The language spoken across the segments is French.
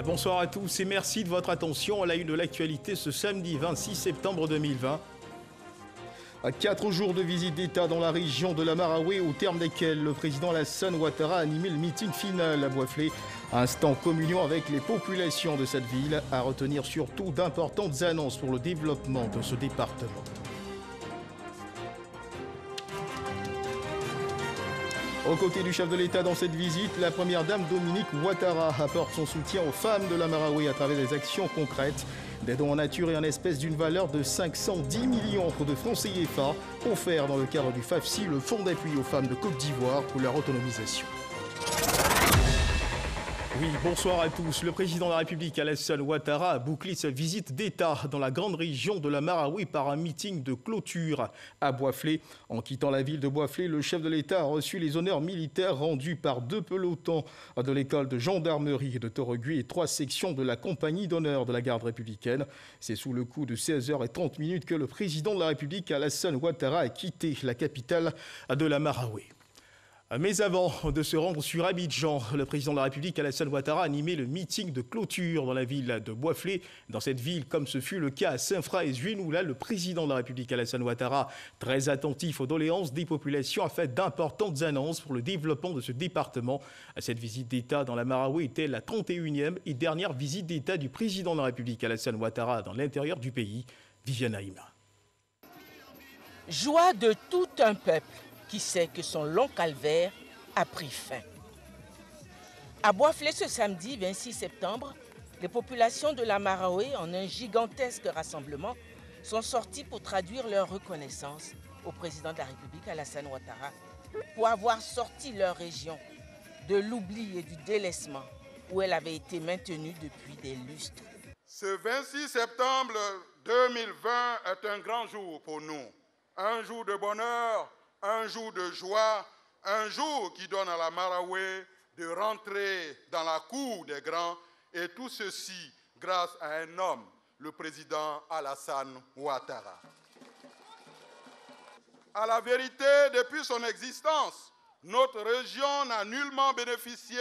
Bonsoir à tous et merci de votre attention à la une de l'actualité ce samedi 26 septembre 2020. 4 jours de visite d'État dans la région de la Maraoué, au terme desquels le président Alassane Ouattara a animé le meeting final à Boisflé. Instant communion avec les populations de cette ville, à retenir surtout d'importantes annonces pour le développement de ce département. Aux côtés du chef de l'État dans cette visite, la première dame Dominique Ouattara apporte son soutien aux femmes de la Maraoué à travers des actions concrètes, des dons en nature et en espèces d'une valeur de 510 millions de francs CFA offerts dans le cadre du FAFSI, le Fonds d'appui aux femmes de Côte d'Ivoire pour leur autonomisation. Oui, bonsoir à tous. Le président de la République, Alassane Ouattara, a bouclé sa visite d'État dans la grande région de la Maraoué par un meeting de clôture à Boisflé. En quittant la ville de Boisflé, le chef de l'État a reçu les honneurs militaires rendus par 2 pelotons de l'école de gendarmerie de Torregué et 3 sections de la compagnie d'honneur de la garde républicaine. C'est sous le coup de 16h30 que le président de la République, Alassane Ouattara, a quitté la capitale de la Maraoué. Mais avant de se rendre sur Abidjan, le président de la République, Alassane Ouattara, a animé le meeting de clôture dans la ville de Boisflé. Dans cette ville, comme ce fut le cas à Saint-Fra et Zuénoula, le président de la République, Alassane Ouattara, très attentif aux doléances des populations, a fait d'importantes annonces pour le développement de ce département. Cette visite d'État dans la Maraoué était la 31e et dernière visite d'État du président de la République, Alassane Ouattara, dans l'intérieur du pays. Viviane Haïma. Joie de tout un peuple qui sait que son long calvaire a pris fin. À Boisflé ce samedi 26 septembre, les populations de la Maraoué, en un gigantesque rassemblement, sont sorties pour traduire leur reconnaissance au président de la République, Alassane Ouattara, pour avoir sorti leur région de l'oubli et du délaissement où elle avait été maintenue depuis des lustres. Ce 26 septembre 2020 est un grand jour pour nous, un jour de bonheur, un jour de joie, un jour qui donne à la Maraoué de rentrer dans la cour des grands, et tout ceci grâce à un homme, le président Alassane Ouattara. À la vérité, depuis son existence, notre région n'a nullement bénéficié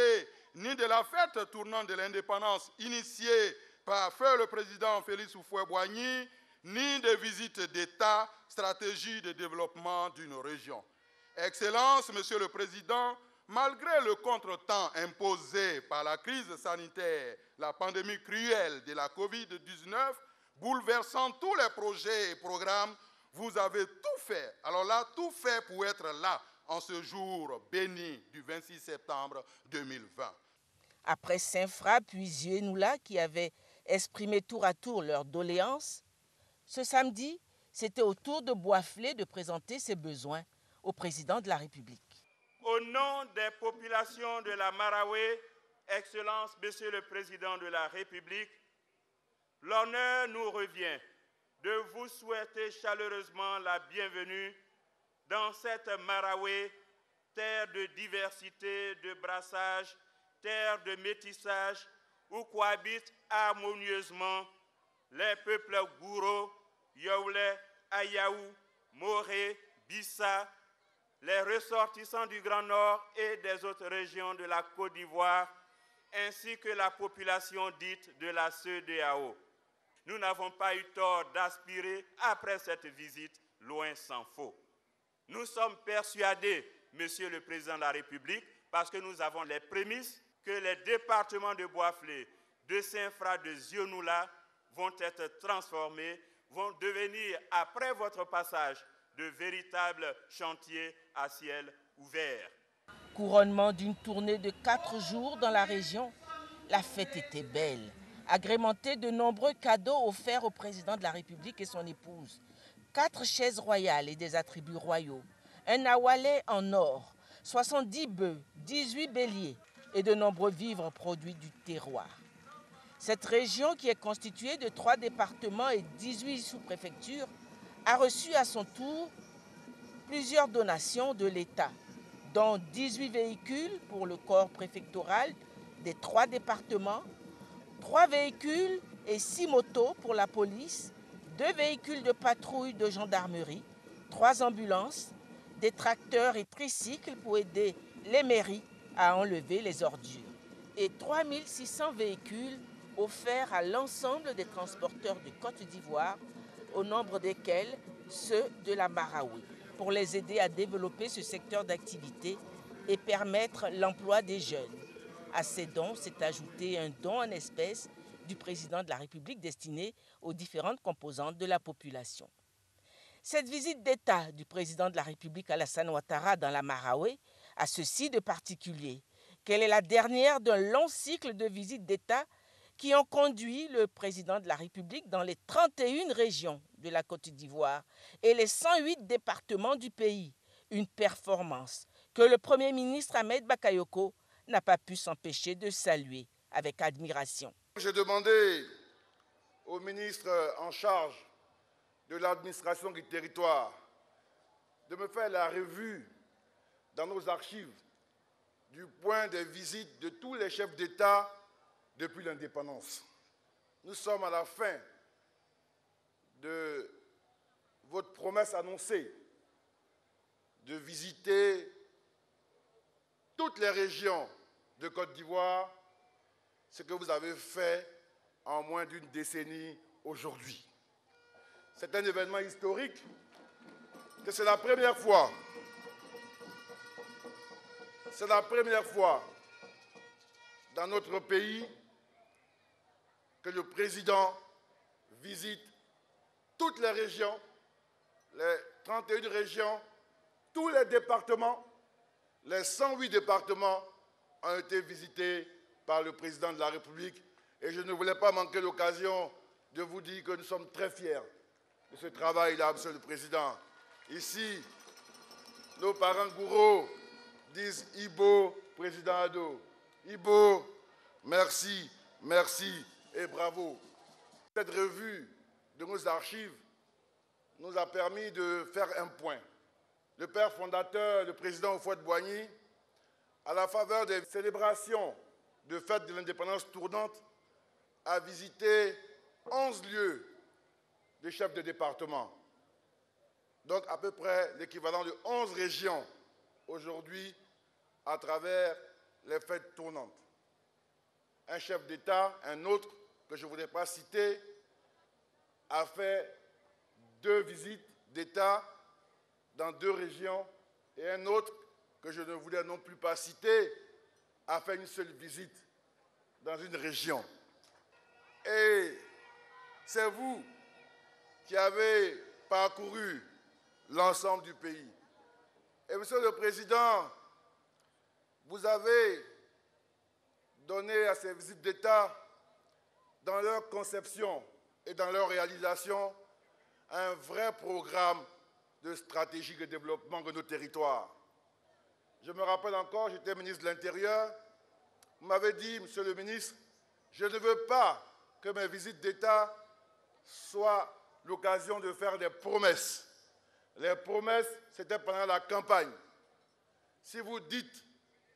ni de la fête tournant de l'indépendance initiée par feu le président Félix Houphouët-Boigny, ni de visites d'État, stratégie de développement d'une région. Excellence, Monsieur le Président, malgré le contretemps imposé par la crise sanitaire, la pandémie cruelle de la Covid-19, bouleversant tous les projets et programmes, vous avez tout fait, alors là, tout fait pour être là en ce jour béni du 26 septembre 2020. Après Saint-Fra puis Zuénoula qui avaient exprimé tour à tour leurs doléances, ce samedi, c'était au tour de Boisflé de présenter ses besoins au président de la République. Au nom des populations de la Maraoué, Excellence, Monsieur le Président de la République, l'honneur nous revient de vous souhaiter chaleureusement la bienvenue dans cette Maraoué, terre de diversité, de brassage, terre de métissage, où cohabitent harmonieusement les peuples Gouro, Yaoulé, Ayaou, Moré, Bissa, les ressortissants du Grand Nord et des autres régions de la Côte d'Ivoire, ainsi que la population dite de la CEDEAO. Nous n'avons pas eu tort d'aspirer, après cette visite, loin s'en faut. Nous sommes persuadés, Monsieur le Président de la République, parce que nous avons les prémices, que les départements de Boisflé, de Saint-Fra, de Zuénoula vont être transformés, vont devenir, après votre passage, de véritables chantiers à ciel ouvert. Couronnement d'une tournée de 4 jours dans la région, la fête était belle, agrémentée de nombreux cadeaux offerts au président de la République et son épouse. 4 chaises royales et des attributs royaux, un awalais en or, 70 bœufs, 18 béliers et de nombreux vivres produits du terroir. Cette région, qui est constituée de 3 départements et 18 sous-préfectures, a reçu à son tour plusieurs donations de l'État, dont 18 véhicules pour le corps préfectoral des 3 départements, 3 véhicules et 6 motos pour la police, 2 véhicules de patrouille de gendarmerie, 3 ambulances, des tracteurs et tricycles pour aider les mairies à enlever les ordures et 3600 véhicules offerts à l'ensemble des transporteurs de Côte d'Ivoire, au nombre desquels ceux de la Marawi, pour les aider à développer ce secteur d'activité et permettre l'emploi des jeunes. À ces dons s'est ajouté un don en espèces du président de la République destiné aux différentes composantes de la population. Cette visite d'État du président de la République Alassane Ouattara dans la Marawi a ceci de particulier qu'elle est la dernière d'un long cycle de visites d'État qui ont conduit le président de la République dans les 31 régions de la Côte d'Ivoire et les 108 départements du pays. Une performance que le Premier ministre Ahmed Bakayoko n'a pas pu s'empêcher de saluer avec admiration. J'ai demandé au ministre en charge de l'administration du territoire de me faire la revue dans nos archives du point des visites de tous les chefs d'État depuis l'indépendance. Nous sommes à la fin de votre promesse annoncée de visiter toutes les régions de Côte d'Ivoire, ce que vous avez fait en moins d'une décennie aujourd'hui. C'est un événement historique, que c'est la première fois. C'est la première fois dans notre pays que le président visite toutes les régions, les 31 régions, tous les départements, les 108 départements ont été visités par le président de la République. Et je ne voulais pas manquer l'occasion de vous dire que nous sommes très fiers de ce travail-là, Monsieur le Président. Ici, nos parents gourous disent Ibo, Président Ado. Ibo, merci, merci et bravo. Cette revue de nos archives nous a permis de faire un point. Le père fondateur, le président Houphouët-Boigny, à la faveur des célébrations de fête de l'indépendance tournante, a visité 11 lieux de chefs de département. Donc à peu près l'équivalent de 11 régions aujourd'hui à travers les fêtes tournantes. Un chef d'État, un autre que je ne voudrais pas citer, a fait 2 visites d'État dans 2 régions et un autre que je ne voulais non plus pas citer a fait une seule visite dans une région. Et c'est vous qui avez parcouru l'ensemble du pays. Et Monsieur le Président, vous avez donné à ces visites d'État, dans leur conception et dans leur réalisation, un vrai programme de stratégie de développement de nos territoires. Je me rappelle encore, j'étais ministre de l'Intérieur, vous m'avez dit, Monsieur le ministre, je ne veux pas que mes visites d'État soient l'occasion de faire des promesses. Les promesses, c'était pendant la campagne. Si vous dites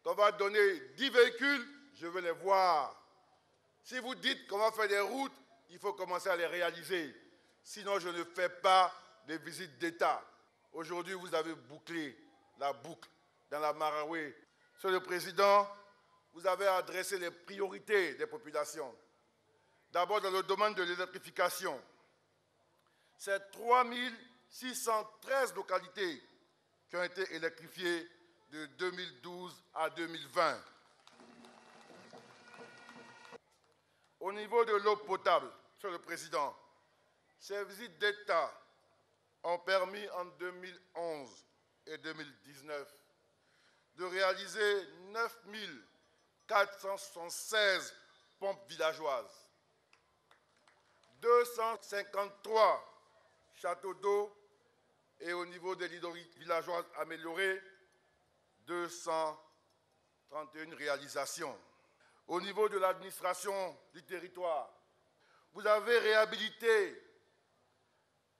qu'on va donner 10 véhicules, je veux les voir. Si vous dites qu'on va faire des routes, il faut commencer à les réaliser. Sinon, je ne fais pas de visites d'État. Aujourd'hui, vous avez bouclé la boucle dans la Marawi. Monsieur le Président, vous avez adressé les priorités des populations. D'abord, dans le domaine de l'électrification. C'est 3613 localités qui ont été électrifiées de 2012 à 2020. Au niveau de l'eau potable, Monsieur le Président, ces visites d'État ont permis en 2011 et 2019 de réaliser 9476 pompes villageoises, 253 châteaux d'eau et au niveau des l'hydraulique villageoise améliorée, 231 réalisations. Au niveau de l'administration du territoire, vous avez réhabilité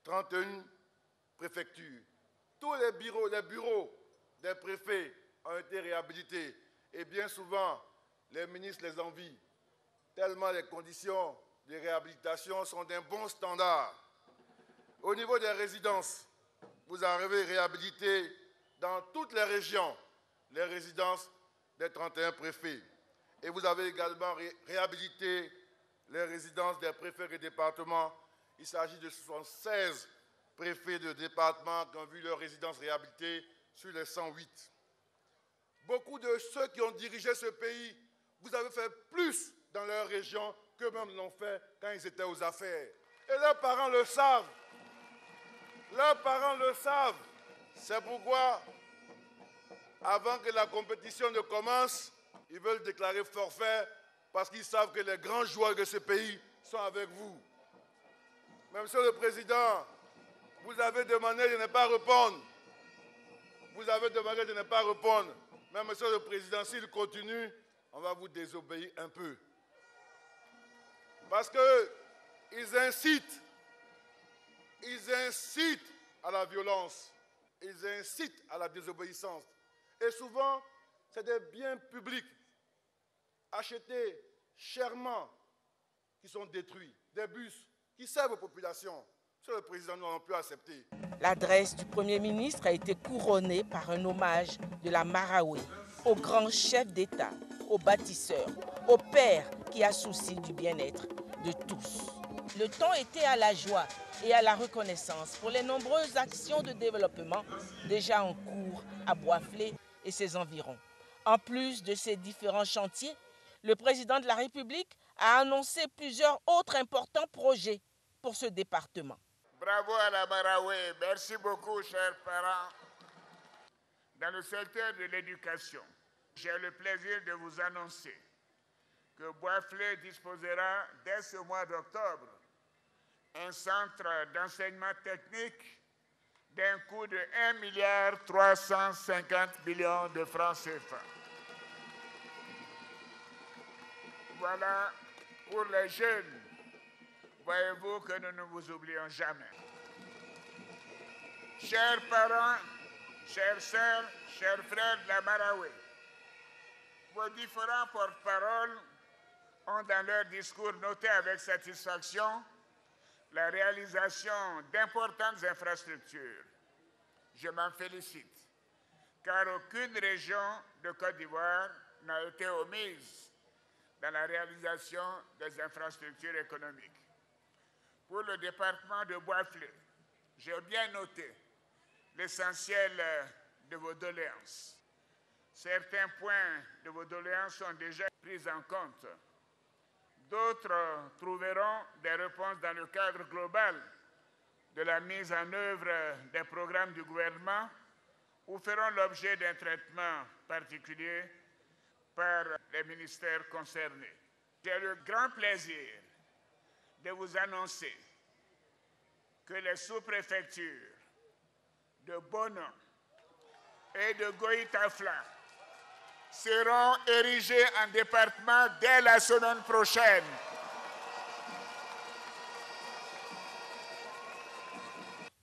31 préfectures. Tous les bureaux des préfets ont été réhabilités. Et bien souvent, les ministres les envient, tellement les conditions de réhabilitation sont d'un bon standard. Au niveau des résidences, vous avez réhabilité dans toutes les régions les résidences des 31 préfets. Et vous avez également réhabilité les résidences des préfets et départements. Il s'agit de 76 préfets de département qui ont vu leur résidence réhabilitée sur les 108. Beaucoup de ceux qui ont dirigé ce pays, vous avez fait plus dans leur région qu'eux-mêmes l'ont fait quand ils étaient aux affaires. Et leurs parents le savent. Leurs parents le savent. C'est pourquoi, avant que la compétition ne commence, ils veulent déclarer forfait parce qu'ils savent que les grands joueurs de ce pays sont avec vous. Mais Monsieur le Président, vous avez demandé de ne pas répondre. Vous avez demandé de ne pas répondre. Mais Monsieur le Président, s'il continue, on va vous désobéir un peu. Parce qu'ils incitent à la violence, ils incitent à la désobéissance. Et souvent, c'est des biens publics achetés chèrement qui sont détruits, des bus qui servent aux populations. Monsieur le Président, nous n'allons plus accepter. L'adresse du Premier ministre a été couronnée par un hommage de la Marawi aux grands chefs d'État, aux bâtisseurs, aux pères qui a souci du bien-être de tous. Le temps était à la joie et à la reconnaissance pour les nombreuses actions de développement déjà en cours à Boisflé et ses environs. En plus de ces différents chantiers, le président de la République a annoncé plusieurs autres importants projets pour ce département. Bravo à la Marawi. Merci beaucoup, chers parents. Dans le secteur de l'éducation, j'ai le plaisir de vous annoncer que Boisflé disposera dès ce mois d'octobre un centre d'enseignement technique d'un coût de 1,350 milliard de francs CFA. Voilà pour les jeunes. Voyez-vous que nous ne vous oublions jamais. Chers parents, chères sœurs, chers frères de la Marawi, vos différents porte-paroles ont dans leur discours noté avec satisfaction la réalisation d'importantes infrastructures. Je m'en félicite, car aucune région de Côte d'Ivoire n'a été omise dans la réalisation des infrastructures économiques. Pour le département de Boisflé, j'ai bien noté l'essentiel de vos doléances. Certains points de vos doléances sont déjà pris en compte. D'autres trouveront des réponses dans le cadre global de la mise en œuvre des programmes du gouvernement ou feront l'objet d'un traitement particulier par les ministères concernés. J'ai le grand plaisir de vous annoncer que les sous-préfectures de Bono et de Goïtafla seront érigées en département dès la semaine prochaine.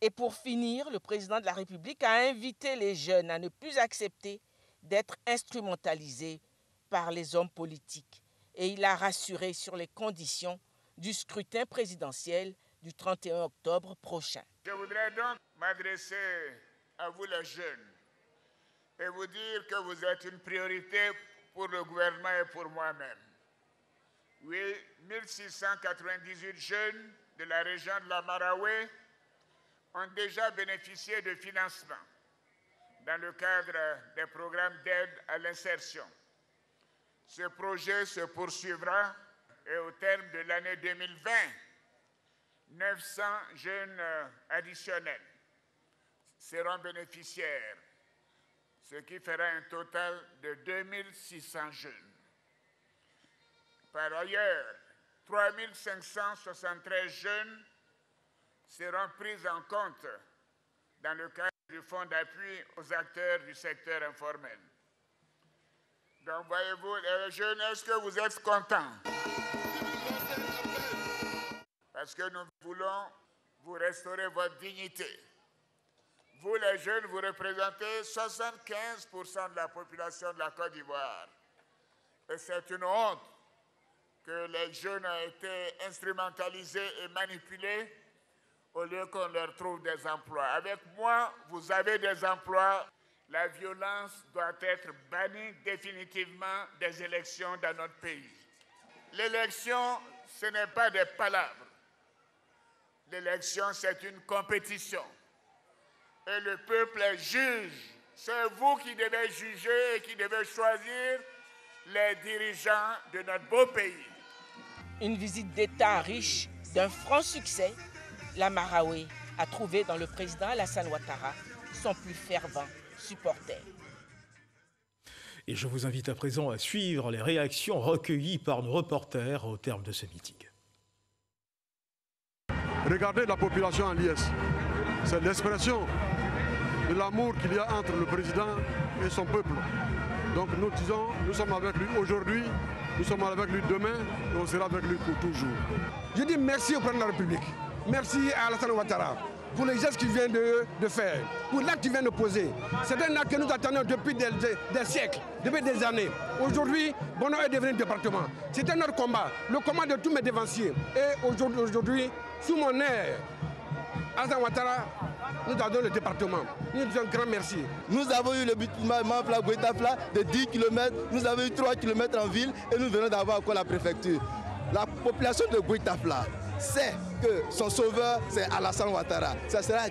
Et pour finir, le président de la République a invité les jeunes à ne plus accepter d'être instrumentalisés par les hommes politiques. Et il a rassuré sur les conditions du scrutin présidentiel du 31 octobre prochain. Je voudrais donc m'adresser à vous les jeunes et vous dire que vous êtes une priorité pour le gouvernement et pour moi-même. Oui, 1698 jeunes de la région de la Marawi ont déjà bénéficié de financement dans le cadre des programmes d'aide à l'insertion. Ce projet se poursuivra et au terme de l'année 2020, 900 jeunes additionnels seront bénéficiaires, ce qui fera un total de 2600 jeunes. Par ailleurs, 3573 jeunes seront pris en compte dans le cadre du fonds d'appui aux acteurs du secteur informel. Donc, voyez-vous, les jeunes, est-ce que vous êtes contents? Parce que nous voulons vous restaurer votre dignité. Vous, les jeunes, vous représentez 75% de la population de la Côte d'Ivoire. Et c'est une honte que les jeunes aient été instrumentalisés et manipulés au lieu qu'on leur trouve des emplois. Avec moi, vous avez des emplois. La violence doit être bannie définitivement des élections dans notre pays. L'élection, ce n'est pas des palabres. L'élection, c'est une compétition. Et le peuple juge. C'est vous qui devez juger et qui devez choisir les dirigeants de notre beau pays. Une visite d'État riche d'un franc succès, la Marawi a trouvé dans le président Alassane Ouattara son plus fervent supporter. Et je vous invite à présent à suivre les réactions recueillies par nos reporters au terme de ce meeting. Regardez la population en liesse. C'est l'expression de l'amour qu'il y a entre le président et son peuple. Donc nous disons, nous sommes avec lui aujourd'hui, nous sommes avec lui demain et on sera avec lui pour toujours. Je dis merci au président de la République, merci à Alassane Ouattara pour les gestes qu'il vient de faire, pour l'acte qu'il vient de poser. C'est un acte que nous attendons depuis des siècles, depuis des années. Aujourd'hui, Bono est devenu département. C'était notre combat, le combat de tous mes dévanciers. Et aujourd'hui, sous mon air, Alassane Ouattara nous avons le département. Nous disons un grand merci. Nous avons eu le Goïtafla de 10 km, nous avons eu 3 km en ville et nous venons d'avoir encore la préfecture. La population de Goïtafla sait que son sauveur, c'est Alassane Ouattara. Ça sera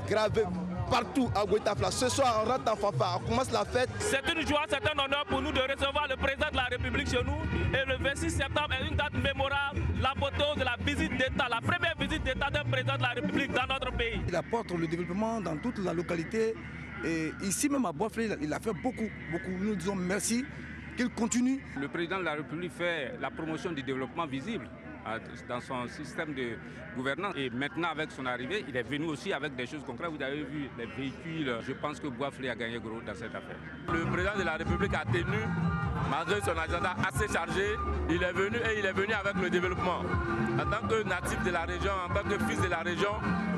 gravé partout à Goïtafla. Ce soir, on rentre en fanfare, on commence la fête. C'est une joie, c'est un honneur pour nous de recevoir le président de la République chez nous. Et le 26 septembre est une date mémorable, l'apothéose de la visite d'État, la première visite d'État d'un président de la République dans notre pays. Il apporte le développement dans toute la localité. Et ici même à Bois-Flé, il a fait beaucoup. Nous disons merci, qu'il continue. Le président de la République fait la promotion du développement visible dans son système de gouvernance. Et maintenant, avec son arrivée, il est venu aussi avec des choses concrètes. Vous avez vu les véhicules. Je pense que Bois-Flé a gagné gros dans cette affaire. Le président de la République a tenu, malgré son agenda assez chargé, il est venu avec le développement. En tant que natif de la région, en tant que fils de la région,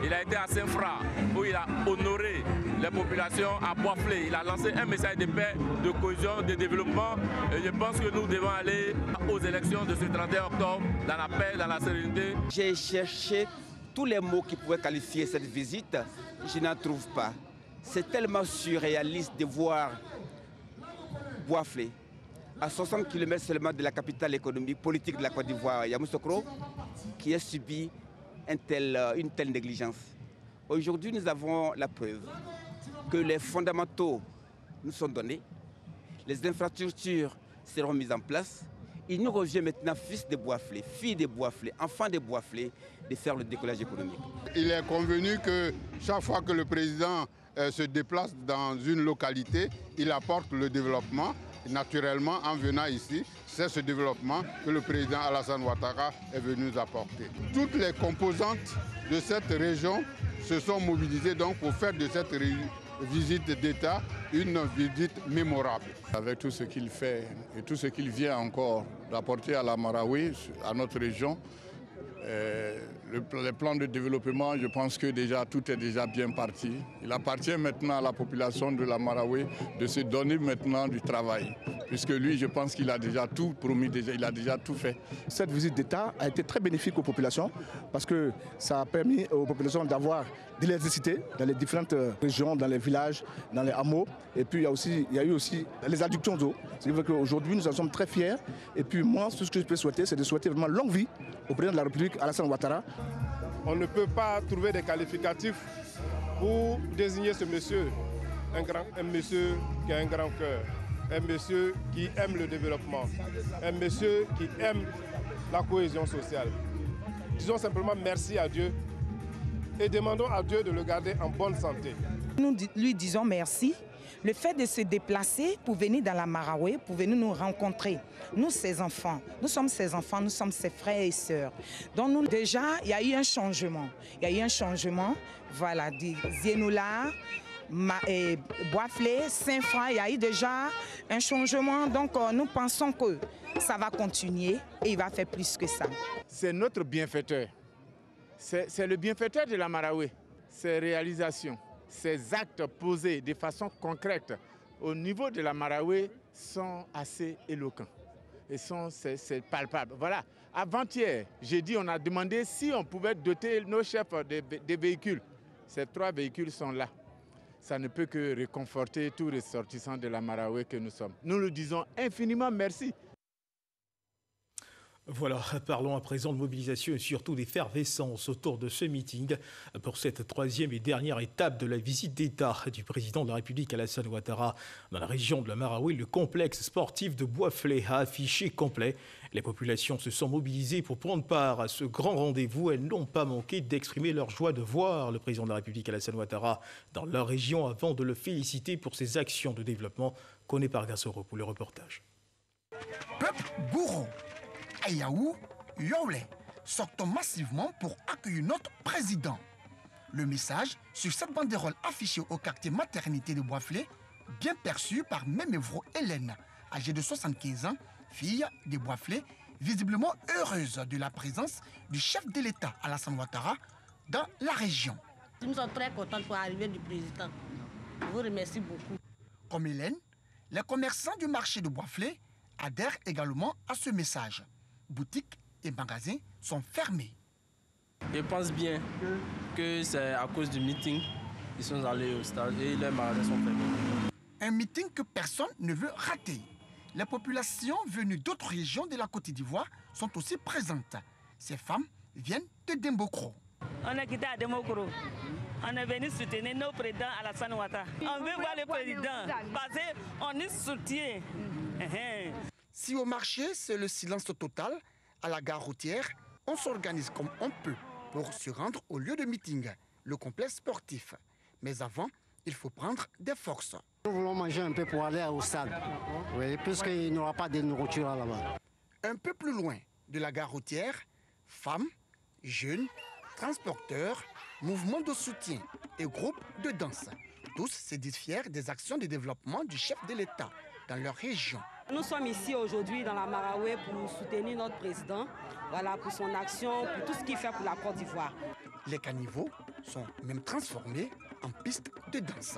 il a été à Saint-Fra, où il a honoré les populations à Bois-Flé. Il a lancé un message de paix, de cohésion, de développement. Et je pense que nous devons aller aux élections de ce 31 octobre dans la paix, dans la sérénité. J'ai cherché tous les mots qui pouvaient qualifier cette visite. Je n'en trouve pas. C'est tellement surréaliste de voir Bois-Flé, à 60 km seulement de la capitale économique politique de la Côte d'Ivoire, Yamoussoukro, qui a subi une telle négligence. Aujourd'hui, nous avons la preuve que les fondamentaux nous sont donnés, les infrastructures seront mises en place. Il nous revient maintenant, fils de Bois-Flé, fille de Bois-Flé, enfant de Bois-Flé, de faire le décollage économique. Il est convenu que chaque fois que le président se déplace dans une localité, il apporte le développement. Naturellement, en venant ici, c'est ce développement que le président Alassane Ouattara est venu nous apporter. Toutes les composantes de cette région se sont mobilisées donc pour faire de cette visite d'État une visite mémorable. Avec tout ce qu'il fait et tout ce qu'il vient encore d'apporter à la Marawi, à notre région, les plans de développement, je pense que déjà tout est déjà bien parti. Il appartient maintenant à la population de la Marawi de se donner maintenant du travail. Puisque lui, je pense qu'il a déjà tout promis, il a déjà tout fait. Cette visite d'État a été très bénéfique aux populations parce que ça a permis aux populations d'avoir de l'électricité dans les différentes régions, dans les villages, dans les hameaux. Et puis il y a eu aussi les adductions d'eau. C'est-à-dire qu'aujourd'hui, nous en sommes très fiers. Et puis moi, tout ce que je peux souhaiter, c'est de souhaiter vraiment longue vie au président de la République, Alassane Ouattara. On ne peut pas trouver des qualificatifs pour désigner ce monsieur. Un monsieur qui a un grand cœur, un monsieur qui aime le développement, un monsieur qui aime la cohésion sociale. Disons simplement merci à Dieu et demandons à Dieu de le garder en bonne santé. Nous lui disons merci. Le fait de se déplacer pour venir dans la Marawi, pour venir nous rencontrer, nous ses enfants, nous sommes ses enfants, nous sommes ses frères et sœurs. Donc nous déjà, il y a eu un changement. Il y a eu un changement, voilà, de Zénoula, Bois-Flé, Saint-Fra, il y a eu déjà un changement. Donc nous pensons que ça va continuer et il va faire plus que ça. C'est notre bienfaiteur. C'est le bienfaiteur de la Marawi, ses réalisations. Ces actes posés de façon concrète au niveau de la Marawi sont assez éloquents et c'est palpable. Voilà, avant-hier, j'ai dit, on a demandé si on pouvait doter nos chefs des véhicules. Ces 3 véhicules sont là. Ça ne peut que réconforter tous les ressortissants de la Marawi que nous sommes. Nous nous disons infiniment merci. Voilà, parlons à présent de mobilisation et surtout d'effervescence autour de ce meeting pour cette troisième et dernière étape de la visite d'État du président de la République Alassane Ouattara dans la région de la Marawi. Le complexe sportif de Boisflé a affiché complet. Les populations se sont mobilisées pour prendre part à ce grand rendez-vous. Elles n'ont pas manqué d'exprimer leur joie de voir le président de la République Alassane Ouattara dans leur région avant de le féliciter pour ses actions de développement. Connaît par Gassoro pour le reportage. Peuple Gouro, Ayaou, Yowlé sortent massivement pour accueillir notre président. Le message sur cette banderole affichée au quartier maternité de Boisflé, bien perçu par Mémévro Hélène, âgée de 75 ans, fille de Boisflé, visiblement heureuse de la présence du chef de l'État Alassane Ouattara dans la région. Nous sommes très contents pour l'arrivée du président. Je vous remercie beaucoup. Comme Hélène, les commerçants du marché de Boisflé adhèrent également à ce message. Boutiques et magasins sont fermés. Je pense bien que c'est à cause du meeting qu'ils sont allés au stade et les magasins sont fermés. Un meeting que personne ne veut rater. Les populations venues d'autres régions de la Côte d'Ivoire sont aussi présentes. Ces femmes viennent de Dembokro. On est quitté à Dembokro. On est venu soutenir nos présidents Alassane Ouattara. On veut voir le président parce qu'on y soutient. Si au marché, c'est le silence total, à la gare routière, on s'organise comme on peut pour se rendre au lieu de meeting, le complexe sportif. Mais avant, il faut prendre des forces. Nous voulons manger un peu pour aller au stade, oui, puisqu'il n'y aura pas de nourriture là-bas. Un peu plus loin de la gare routière, femmes, jeunes, transporteurs, mouvements de soutien et groupes de danse. Tous se disent fiers des actions de développement du chef de l'État dans leur région. Nous sommes ici aujourd'hui dans la Marawi pour soutenir notre président, voilà, pour son action, pour tout ce qu'il fait pour la Côte d'Ivoire. Les caniveaux sont même transformés en pistes de danse.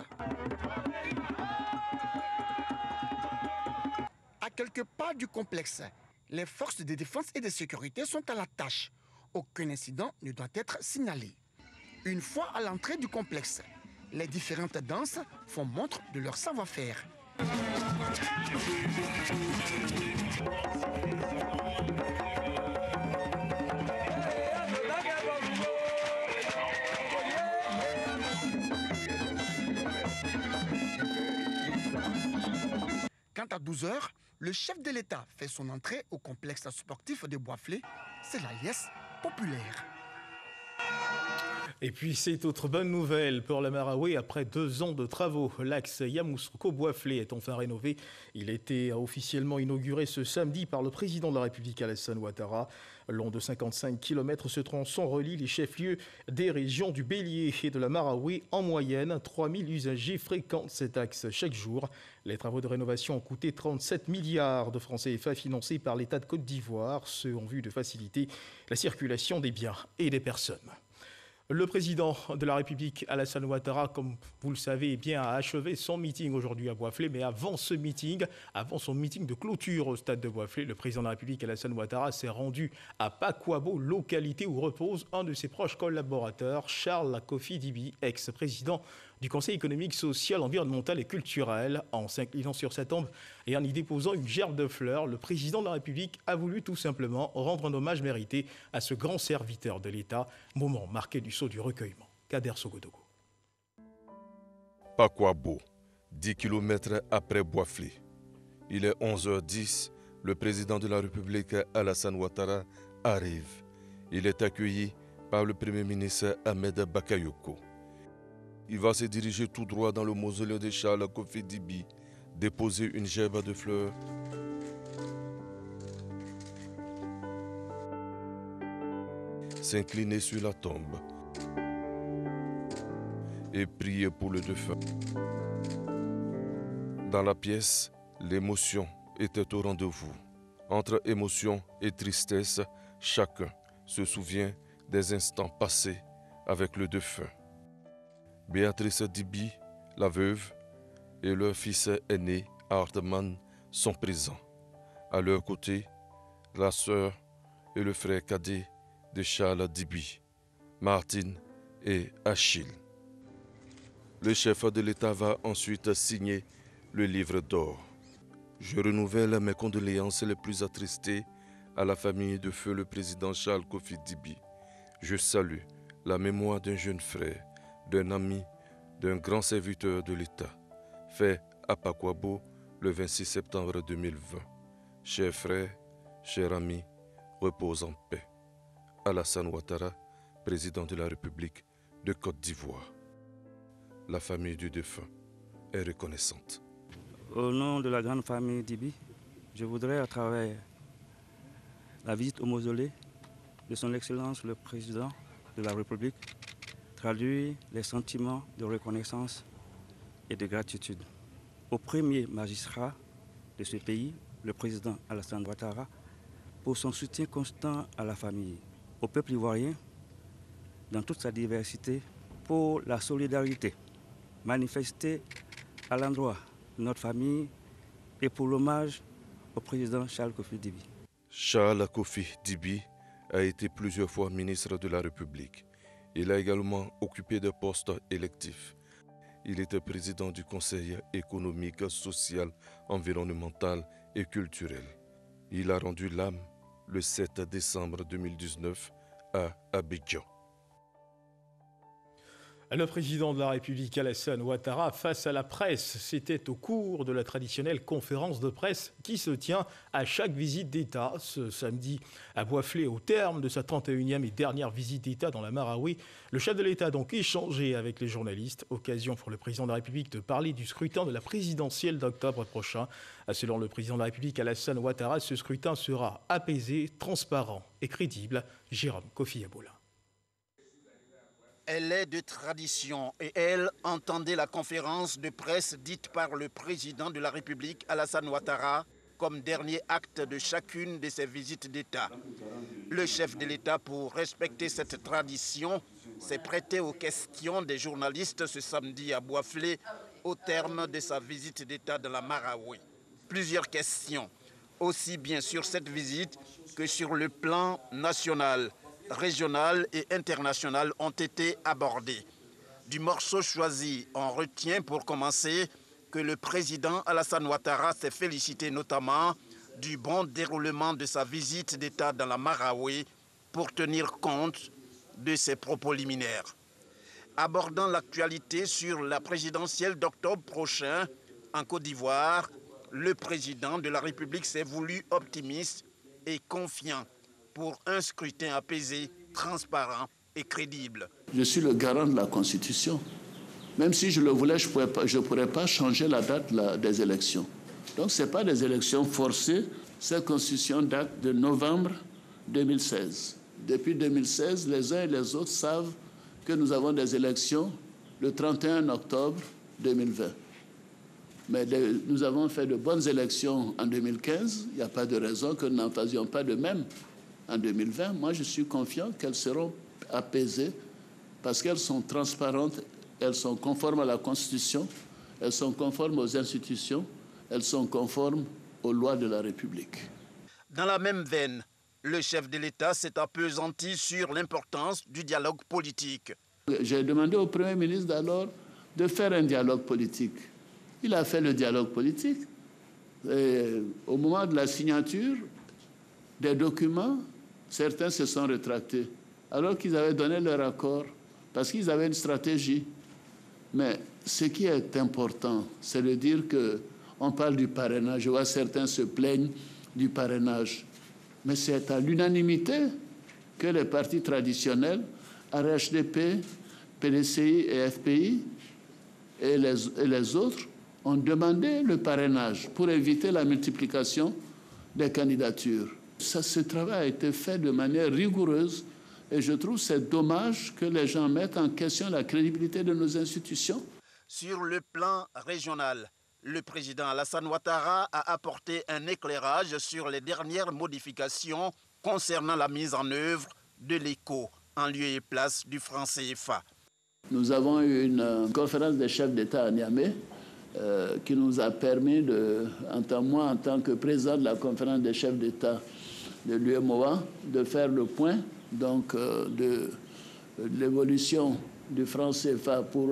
À quelques pas du complexe, les forces de défense et de sécurité sont à la tâche. Aucun incident ne doit être signalé. Une fois à l'entrée du complexe, les différentes danses font montre de leur savoir-faire. Quant à 12 h, le chef de l'État fait son entrée au complexe sportif de Boisflé. C'est la liesse populaire. Et puis, c'est autre bonne nouvelle pour la Marawi. Après 2 ans de travaux, l'axe Yamoussoukro-Boisflé est enfin rénové. Il a été officiellement inauguré ce samedi par le président de la République Alassane Ouattara. Long de 55 km, ce tronçon relie les chefs-lieux des régions du Bélier et de la Marawi. En moyenne, 3000 usagers fréquentent cet axe chaque jour. Les travaux de rénovation ont coûté 37 milliards de francs CFA financés par l'État de Côte d'Ivoire, ce en vue de faciliter la circulation des biens et des personnes. Le président de la République, Alassane Ouattara, comme vous le savez, a achevé son meeting aujourd'hui à Boisflé. Mais avant ce meeting, avant son meeting de clôture au stade de Boisflé, le président de la République, Alassane Ouattara, s'est rendu à Pakwabo, localité où repose un de ses proches collaborateurs, Charles Kofi Dibi, ex-président du Conseil économique, social, environnemental et culturel. En s'inclinant sur sa tombe et en y déposant une gerbe de fleurs, le président de la République a voulu tout simplement rendre un hommage mérité à ce grand serviteur de l'État, moment marqué du sceau du recueillement. Kader Sogodogo. Pakwabo, 10 km après Boisflé. Il est 11h10, le président de la République, Alassane Ouattara, arrive. Il est accueilli par le Premier ministre Ahmed Bakayoko. Il va se diriger tout droit dans le mausolée de Charles Kofi Dibi, déposer une gerbe de fleurs. S'incliner sur la tombe et prier pour le défunt. Dans la pièce, l'émotion était au rendez-vous. Entre émotion et tristesse, chacun se souvient des instants passés avec le défunt. Béatrice Dibi, la veuve, et leur fils aîné, Hartmann, sont présents. À leur côté, la sœur et le frère cadet de Charles Dibi, Martine et Achille. Le chef de l'État va ensuite signer le livre d'or. Je renouvelle mes condoléances les plus attristées à la famille de feu le président Charles Kofi Dibi, je salue la mémoire d'un jeune frère, d'un ami, d'un grand serviteur de l'État, fait à Pakwabo le 26 septembre 2020. Chers frères, chers amis, repose en paix. Alassane Ouattara, président de la République de Côte d'Ivoire. La famille du défunt est reconnaissante. Au nom de la grande famille Dibi, je voudrais, à travers la visite au mausolée de son Excellence le Président de la République, traduire les sentiments de reconnaissance et de gratitude au premier magistrat de ce pays, le président Alassane Ouattara, pour son soutien constant à la famille, au peuple ivoirien, dans toute sa diversité, pour la solidarité manifestée à l'endroit de notre famille et pour l'hommage au président Charles Kofi Dibi. Charles Kofi Dibi a été plusieurs fois ministre de la République. Il a également occupé des postes électifs. Il était président du Conseil économique, social, environnemental et culturel. Il a rendu l'âme le 7 décembre 2019 à Abidjan. Le président de la République, Alassane Ouattara, face à la presse, c'était au cours de la traditionnelle conférence de presse qui se tient à chaque visite d'État. Ce samedi, à Boisflé, au terme de sa 31e et dernière visite d'État dans la Marawi, le chef de l'État a donc échangé avec les journalistes. Occasion pour le président de la République de parler du scrutin de la présidentielle d'octobre prochain. Selon le président de la République, Alassane Ouattara, ce scrutin sera apaisé, transparent et crédible. Jérôme Kofi Aboula. Elle est de tradition et elle entendait la conférence de presse dite par le président de la République, Alassane Ouattara, comme dernier acte de chacune de ses visites d'État. Le chef de l'État, pour respecter cette tradition, s'est prêté aux questions des journalistes ce samedi à Boisflé, au terme de sa visite d'État dans la Marawi. Plusieurs questions, aussi bien sur cette visite que sur le plan national, régional et international ont été abordés. Du morceau choisi, on retient pour commencer que le président Alassane Ouattara s'est félicité notamment du bon déroulement de sa visite d'État dans la Marawi pour tenir compte de ses propos liminaires. Abordant l'actualité sur la présidentielle d'octobre prochain en Côte d'Ivoire, le président de la République s'est voulu optimiste et confiant pour un scrutin apaisé, transparent et crédible. Je suis le garant de la Constitution. Même si je le voulais, je ne pourrais pas changer la date des élections. Donc ce n'est pas des élections forcées. Cette Constitution date de novembre 2016. Depuis 2016, les uns et les autres savent que nous avons des élections le 31 octobre 2020. Mais nous avons fait de bonnes élections en 2015. Il n'y a pas de raison que nous n'en faisions pas de même en 2020. Moi, je suis confiant qu'elles seront apaisées parce qu'elles sont transparentes, elles sont conformes à la Constitution, elles sont conformes aux institutions, elles sont conformes aux lois de la République. Dans la même veine, le chef de l'État s'est appesanti sur l'importance du dialogue politique. J'ai demandé au Premier ministre d'alors de faire un dialogue politique. Il a fait le dialogue politique. Et au moment de la signature des documents, certains se sont rétractés, alors qu'ils avaient donné leur accord, parce qu'ils avaient une stratégie. Mais ce qui est important, c'est de dire qu'on parle du parrainage. Je vois certains se plaignent du parrainage. Mais c'est à l'unanimité que les partis traditionnels, RHDP, PDCI et FPI, et les autres, ont demandé le parrainage pour éviter la multiplication des candidatures. Ce travail a été fait de manière rigoureuse et je trouve c'est dommage que les gens mettent en question la crédibilité de nos institutions. Sur le plan régional, le président Alassane Ouattara a apporté un éclairage sur les dernières modifications concernant la mise en œuvre de l'écho en lieu et place du franc CFA. Nous avons eu une conférence des chefs d'État à Niamey qui nous a permis, moi en tant que président de la conférence des chefs d'État de l'UEMOA, de faire le point donc, de l'évolution du franc CFA pour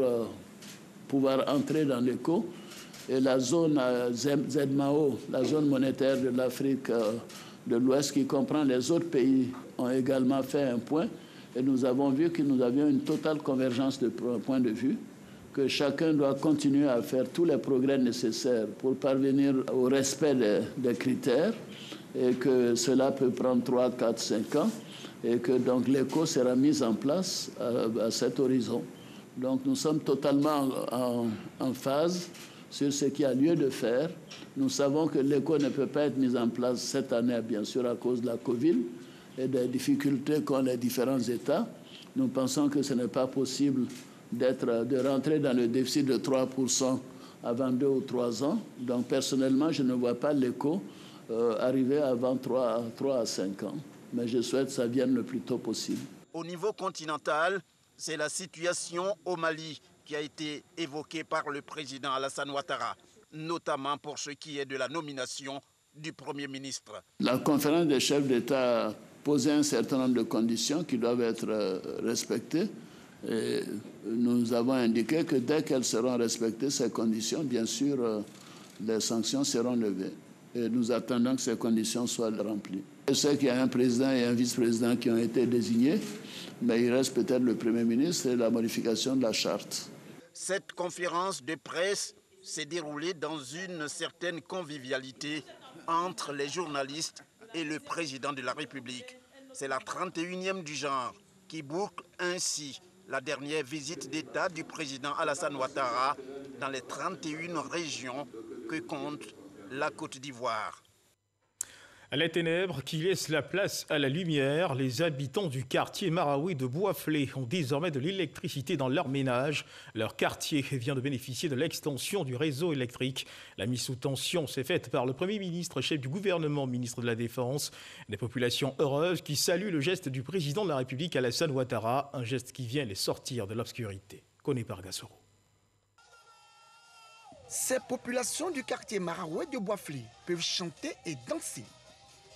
pouvoir entrer dans l'éco. Et la zone ZMAO, la zone monétaire de l'Afrique de l'Ouest, qui comprend les autres pays, ont également fait un point. Et nous avons vu que nous avions une totale convergence de point de vue, que chacun doit continuer à faire tous les progrès nécessaires pour parvenir au respect des critères, et que cela peut prendre 3, 4, 5 ans, et que donc l'éco sera mis en place à cet horizon. Donc nous sommes totalement en phase sur ce qu'il y a lieu de faire. Nous savons que l'éco ne peut pas être mis en place cette année, bien sûr, à cause de la Covid et des difficultés qu'ont les différents États. Nous pensons que ce n'est pas possible de rentrer dans le déficit de 3% avant 2 ou 3 ans. Donc personnellement, je ne vois pas l'éco arriver avant 3 à 5 ans. Mais je souhaite que ça vienne le plus tôt possible. Au niveau continental, c'est la situation au Mali qui a été évoquée par le président Alassane Ouattara, notamment pour ce qui est de la nomination du Premier ministre. La conférence des chefs d'État a posé un certain nombre de conditions qui doivent être respectées. Et nous avons indiqué que dès qu'elles seront respectées, ces conditions, bien sûr, les sanctions seront levées. Et nous attendons que ces conditions soient remplies. Je sais qu'il y a un président et un vice-président qui ont été désignés, mais il reste peut-être le Premier ministre et la modification de la charte. Cette conférence de presse s'est déroulée dans une certaine convivialité entre les journalistes et le président de la République. C'est la 31e du genre qui boucle ainsi la dernière visite d'État du président Alassane Ouattara dans les 31 régions que compte la Côte d'Ivoire. Les ténèbres qui laissent la place à la lumière, les habitants du quartier Marawi de Boisflé ont désormais de l'électricité dans leur ménage. Leur quartier vient de bénéficier de l'extension du réseau électrique. La mise sous tension s'est faite par le Premier ministre, chef du gouvernement, ministre de la Défense. Des populations heureuses qui saluent le geste du président de la République, Alassane Ouattara, un geste qui vient les sortir de l'obscurité. Connu par Gassoro. Ces populations du quartier Marawi de Boisflé peuvent chanter et danser.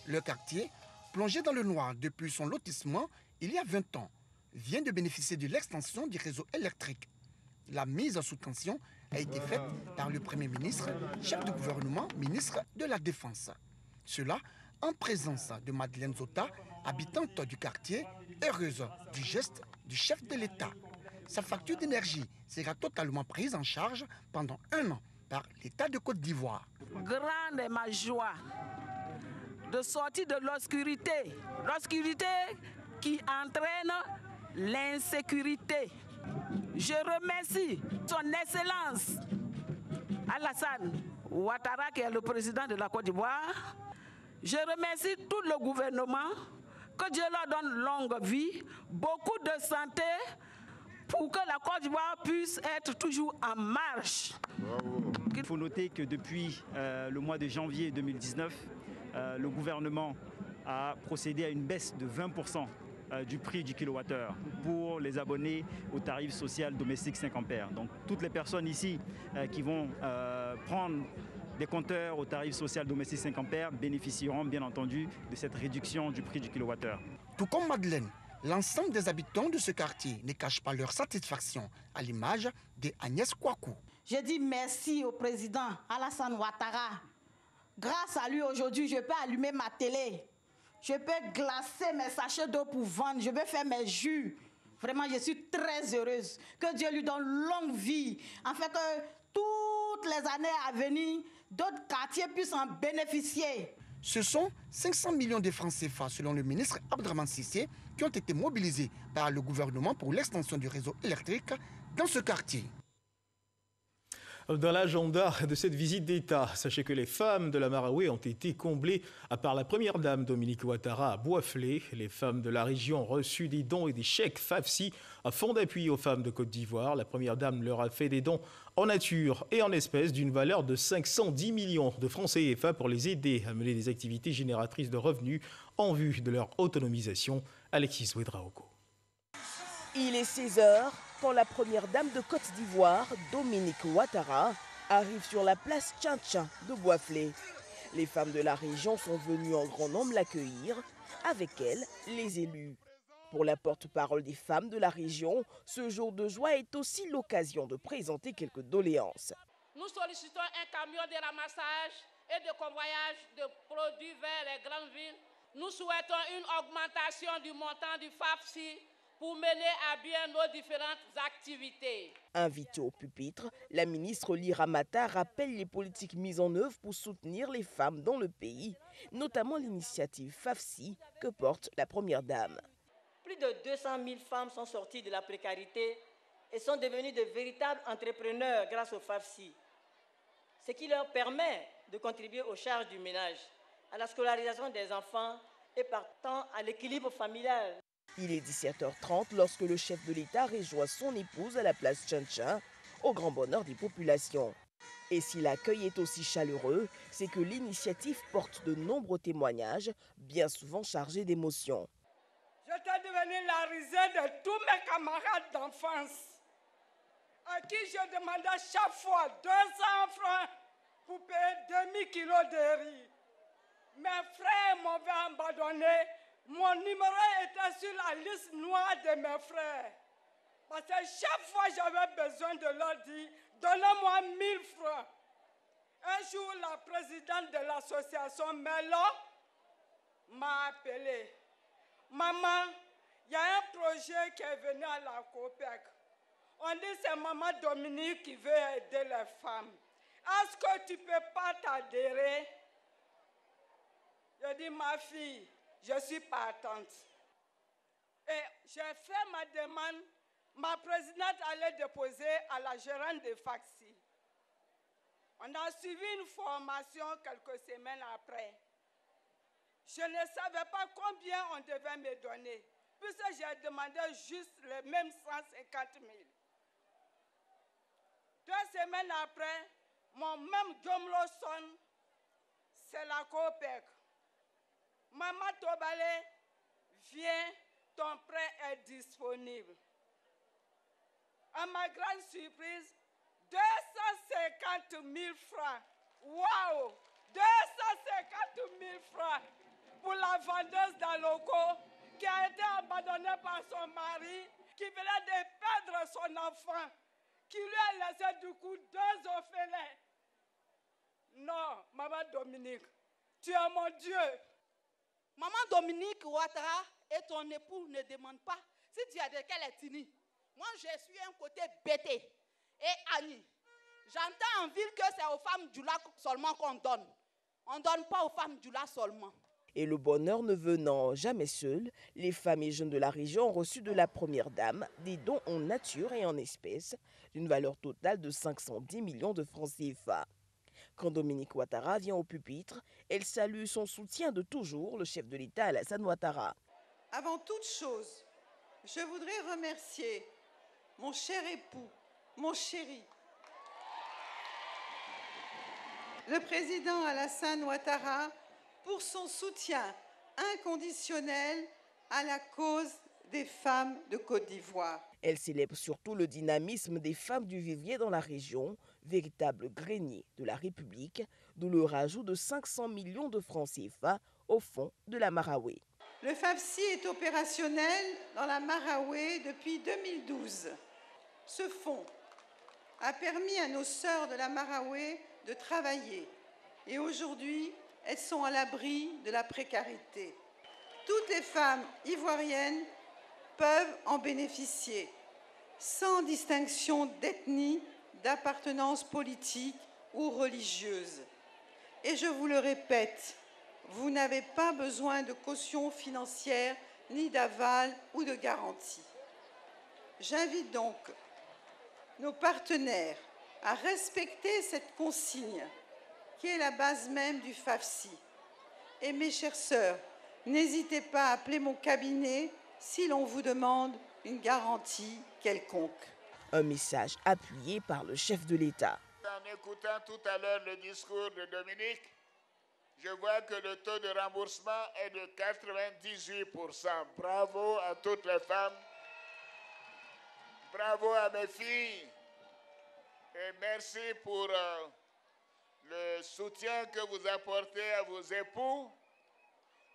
Le quartier, plongé dans le noir depuis son lotissement il y a 20 ans, vient de bénéficier de l'extension du réseau électrique. La mise sous tension a été faite par le Premier ministre, chef du gouvernement, ministre de la Défense. Cela en présence de Madeleine Zota, habitante du quartier, heureuse du geste du chef de l'État. Sa facture d'énergie sera totalement prise en charge pendant 1 an par l'État de Côte d'Ivoire. Grande est ma joie de sortir de l'obscurité, l'obscurité qui entraîne l'insécurité. Je remercie son Excellence Alassane Ouattara, qui est le président de la Côte d'Ivoire. Je remercie tout le gouvernement, que Dieu leur donne longue vie, beaucoup de santé, pour que la Côte d'Ivoire puisse être toujours en marche. Il faut noter que depuis le mois de janvier 2019, le gouvernement a procédé à une baisse de 20% du prix du kilowattheure pour les abonnés au tarif social domestique 5 ampères. Donc toutes les personnes ici qui vont prendre des compteurs au tarif social domestique 5 ampères bénéficieront bien entendu de cette réduction du prix du kilowattheure. Tout comme Madeleine, l'ensemble des habitants de ce quartier ne cachent pas leur satisfaction, à l'image d'Agnès Kouakou. Je dis merci au président Alassane Ouattara. Grâce à lui, aujourd'hui, je peux allumer ma télé. Je peux glacer mes sachets d'eau pour vendre. Je peux faire mes jus. Vraiment, je suis très heureuse. Que Dieu lui donne longue vie. En fait, que toutes les années à venir, d'autres quartiers puissent en bénéficier. Ce sont 500 millions de francs CFA, selon le ministre Abdraman Sissé, qui ont été mobilisés par le gouvernement pour l'extension du réseau électrique dans ce quartier. Dans l'agenda de cette visite d'État, sachez que les femmes de la Marawi ont été comblées par la première dame Dominique Ouattara à Boisflé. Les femmes de la région ont reçu des dons et des chèques FAFSI à fonds d'appui aux femmes de Côte d'Ivoire. La première dame leur a fait des dons en nature et en espèces d'une valeur de 510 millions de francs CFA pour les aider à mener des activités génératrices de revenus en vue de leur autonomisation. Alexis Ouedraogo. Il est 16h quand la première dame de Côte d'Ivoire, Dominique Ouattara, arrive sur la place Tchin-Tchin de Boisflé. Les femmes de la région sont venues en grand nombre l'accueillir, avec elles les élus. Pour la porte-parole des femmes de la région, ce jour de joie est aussi l'occasion de présenter quelques doléances. Nous sollicitons un camion de ramassage et de convoyage de produits vers les grandes villes, nous souhaitons une augmentation du montant du FAFSI pour mener à bien nos différentes activités. Invitée au pupitre, la ministre Lira Mata rappelle les politiques mises en œuvre pour soutenir les femmes dans le pays, notamment l'initiative FAFSI que porte la Première Dame. Plus de 200 000 femmes sont sorties de la précarité et sont devenues de véritables entrepreneurs grâce au FAFSI, ce qui leur permet de contribuer aux charges du ménage, à la scolarisation des enfants et partant à l'équilibre familial. Il est 17h30 lorsque le chef de l'État rejoint son épouse à la place Tchin-Tchin, au grand bonheur des populations. Et si l'accueil est aussi chaleureux, c'est que l'initiative porte de nombreux témoignages, bien souvent chargés d'émotions. J'étais devenue la risée de tous mes camarades d'enfance, à qui je demandais chaque fois 200 francs pour payer demi-kilo de riz. Mes frères m'avaient abandonné. Mon numéro était sur la liste noire de mes frères. Parce que chaque fois j'avais besoin de leur dire, donnez-moi 1000 francs. Un jour, la présidente de l'association Melo m'a appelé. Maman, il y a un projet qui est venu à la COPEC. On dit que c'est Maman Dominique qui veut aider les femmes. Est-ce que tu ne peux pas t'adhérer? Je dis, ma fille, je suis partante. Et j'ai fait ma demande. Ma présidente allait déposer à la gérante de FAFSI. On a suivi une formation quelques semaines après. Je ne savais pas combien on devait me donner, puisque j'ai demandé juste les mêmes 150 000. 2 semaines après, mon même Jomlo sonne, c'est la COPEC. Maman Tobale, viens, ton prêt est disponible. À ma grande surprise, 250 000 francs. Waouh! 250 000 francs pour la vendeuse d'Aloko qui a été abandonnée par son mari, qui venait de perdre son enfant, qui lui a laissé du coup 2 orphelins. Non, Maman Dominique, tu es mon Dieu. Maman Dominique Ouattara et ton époux ne demandent pas si tu as de quelle ethnie. Moi, je suis un côté Bété et Annie. J'entends en ville que c'est aux femmes Djoula seulement qu'on donne. On ne donne pas aux femmes Djoula seulement. Et le bonheur ne venant jamais seul, les femmes et jeunes de la région ont reçu de la Première Dame des dons en nature et en espèces d'une valeur totale de 510 millions de francs CFA. Quand Dominique Ouattara vient au pupitre, elle salue son soutien de toujours, le chef de l'État Alassane Ouattara. Avant toute chose, je voudrais remercier mon cher époux, mon chéri, le président Alassane Ouattara, pour son soutien inconditionnel à la cause des femmes de Côte d'Ivoire. Elle célèbre surtout le dynamisme des femmes du Vivier dans la région, véritable grenier de la République, d'où le rajout de 500 millions de francs CFA au fonds de la Marawe. Le FAFSI est opérationnel dans la Marawe depuis 2012. Ce fonds a permis à nos sœurs de la Marawe de travailler et aujourd'hui, elles sont à l'abri de la précarité. Toutes les femmes ivoiriennes peuvent en bénéficier, sans distinction d'ethnie, d'appartenance politique ou religieuse. Et je vous le répète, vous n'avez pas besoin de caution financière, ni d'aval ou de garantie. J'invite donc nos partenaires à respecter cette consigne qui est la base même du FAFSI. Et mes chères sœurs, n'hésitez pas à appeler mon cabinet si l'on vous demande une garantie quelconque. Un message appuyé par le chef de l'État. En écoutant tout à l'heure le discours de Dominique, je vois que le taux de remboursement est de 98%. Bravo à toutes les femmes. Bravo à mes filles. Et merci pour le soutien que vous apportez à vos époux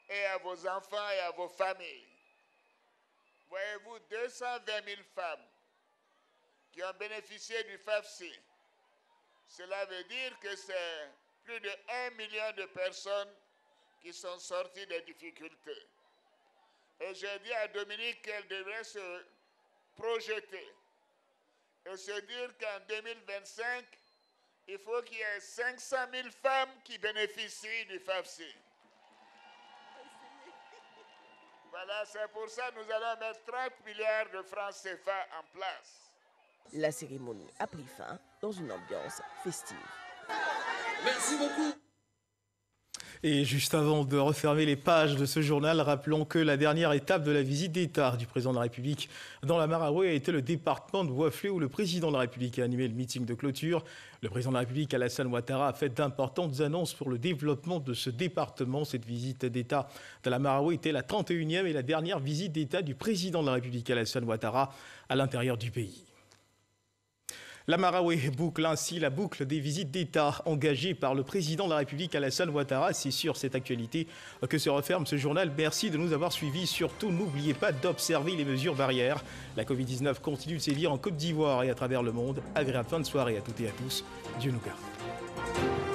et à vos enfants et à vos familles. Voyez-vous, 220 000 femmes qui ont bénéficié du FAFSI. Cela veut dire que c'est plus de 1 million de personnes qui sont sorties des difficultés. Et j'ai dit à Dominique qu'elle devrait se projeter et se dire qu'en 2025, il faut qu'il y ait 500 000 femmes qui bénéficient du FAFSI. Voilà, c'est pour ça que nous allons mettre 30 milliards de francs CFA en place. La cérémonie a pris fin dans une ambiance festive. Merci beaucoup. Et juste avant de refermer les pages de ce journal, rappelons que la dernière étape de la visite d'État du président de la République dans la Marawe a été le département de Bouaflé où le président de la République a animé le meeting de clôture. Le président de la République, Alassane Ouattara, a fait d'importantes annonces pour le développement de ce département. Cette visite d'État de la Marawe était la 31e et la dernière visite d'État du président de la République, Alassane Ouattara, à l'intérieur du pays. La Marawe boucle ainsi la boucle des visites d'État engagées par le président de la République, Alassane Ouattara. C'est sur cette actualité que se referme ce journal. Merci de nous avoir suivis. Surtout, n'oubliez pas d'observer les mesures barrières. La Covid-19 continue de sévir en Côte d'Ivoire et à travers le monde. Agréable fin de soirée à toutes et à tous. Dieu nous garde.